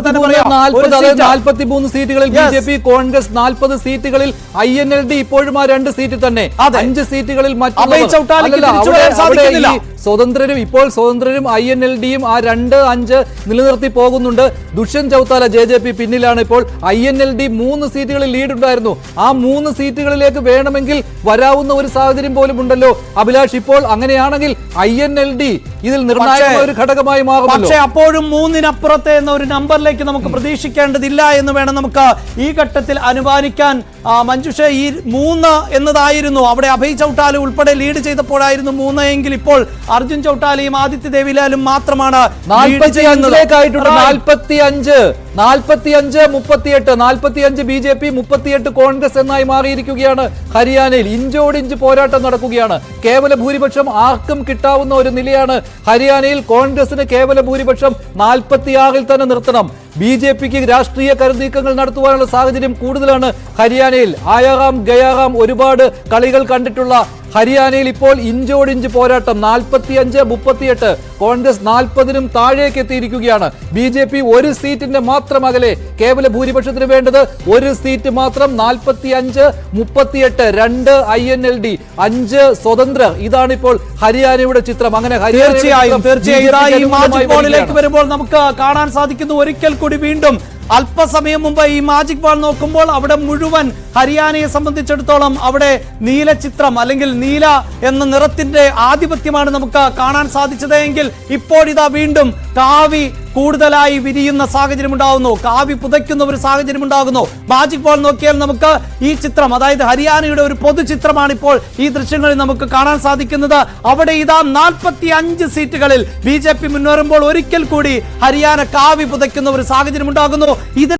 43 സീറ്റുകളിൽ BJP, കോൺഗ്രസ് 40 സീറ്റുകളിൽ INLD ഇപ്പോഴും ആ 2 സീറ്റിൽ തന്നെ 5 സീറ്റുകളിൽ സ്വതന്ത്രരും INLDയും ആ 2-5 നിലനിർത്തി പോകുന്നുണ്ട്. ദുഷ്യന്ത് ചൗത്താല JJP പിന്നിലാണ്. ഇപ്പോൾ INLD 3 സീറ്റുകളിൽ ലീഡ് ഉണ്ടായിരുന്നു. ആ 3 സീറ്റുകളിലേക്ക് വേണമെങ്കിൽ വരാവുന്ന ഒരു സാഹചര്യം പോലും ഉണ്ടല്ലോ അഭിലാഷ്. ഇപ്പോൾ അങ്ങനെയാണെങ്കിൽ INLD ഇതിൽ നിർണായകമായ ഒരു ഘടകമായി മാറും. പക്ഷേ അപ്പോഴും 3-നപ്പുറത്തെ എന്ന ഒരു നമ്പറിലേക്ക് നമുക്ക് പ്രതീക്ഷിക്കേണ്ടതില്ല എന്ന് വേണം നമുക്ക് ഈ ഘട്ടത്തിൽ അനുമാനിക്കാൻ. മഞ്ജുഷ, ഈ 3 എന്നതായിരുന്നു അവിടെ അഭയ് ചൗട്ടാല ഉൾപ്പെടെ ലീഡ് ചെയ്തപ്പോഴായിരുന്നു 3 എങ്കിൽ ഇപ്പോൾ അർജുൻ ചൗട്ടാലയും ആദിത്യ ദേവിലാലും മാത്രമാണ് 45 BJP, 38 കോൺഗ്രസ് എന്നായി മാറിയിരിക്കുകയാണ്. ഹരിയാനയിൽ ഇഞ്ചോടിഞ്ച് പോരാട്ടം നടക്കുകയാണ്. കേവല ഭൂരിപക്ഷം ആർക്കും കിട്ടാവുന്ന ഒരു നിലയാണ് ഹരിയാനയിൽ. കോൺഗ്രസിന് കേവല ഭൂരിപക്ഷം 46-ൽ തന്നെ നിർത്തണം. BJPക്ക് രാഷ്ട്രീയ കരുനീക്കങ്ങൾ നടത്തുവാനുള്ള സാഹചര്യം കൂടുതലാണ് ഹരിയാനയിൽ. ആയാറാം ഗയാറാം ഒരുപാട് കളികൾ കണ്ടിട്ടുള്ള ഹരിയാനയിൽ ഇപ്പോൾ ഇഞ്ചോടിഞ്ച് പോരാട്ടം. 45-38, കോൺഗ്രസ് 40-നും താഴേക്ക് എത്തിയിരിക്കുകയാണ്. BJP 1 സീറ്റിന്റെ മാത്രം അകലെ. കേവല ഭൂരിപക്ഷത്തിന് വേണ്ടത് 1 സീറ്റ് മാത്രം. 45-38, 2 INLD, 5 സ്വതന്ത്രർ. ഇതാണ് ഇപ്പോൾ ഹരിയാനയുടെ ചിത്രം. അങ്ങനെ തീർച്ചയായും വരുമ്പോൾ നമുക്ക് കാണാൻ സാധിക്കുന്നു ഒരിക്കൽ കൂടി വീണ്ടും അല്പസമയം മുമ്പ് ഈ മാജിക് ബാൾ നോക്കുമ്പോൾ അവിടെ മുഴുവൻ ഹരിയാനയെ സംബന്ധിച്ചിടത്തോളം അവിടെ നീല ചിത്രം അല്ലെങ്കിൽ നീല എന്ന നിറത്തിന്റെ ആധിപത്യമാണ് നമുക്ക് കാണാൻ സാധിച്ചതെങ്കിൽ ഇപ്പോഴിതാ വീണ്ടും കാവി കൂടുതലായി വിരിയുന്ന സാഹചര്യം ഉണ്ടാകുന്നു. കാവി പുതയ്ക്കുന്ന ഒരു സാഹചര്യം ഉണ്ടാകുന്നു. മാജിക് ബാൾ നോക്കിയാൽ നമുക്ക് ഈ ചിത്രം, അതായത് ഹരിയാനയുടെ ഒരു പൊതു ചിത്രമാണ് ഇപ്പോൾ ഈ ദൃശ്യങ്ങളിൽ നമുക്ക് കാണാൻ സാധിക്കുന്നത്. അവിടെ ഇതാ 45 സീറ്റുകളിൽ BJP മുന്നേറുമ്പോൾ ഒരിക്കൽ കൂടി ഹരിയാന കാവി പുതയ്ക്കുന്ന ഒരു സാഹചര്യം ഉണ്ടാകുന്നു. ഇത്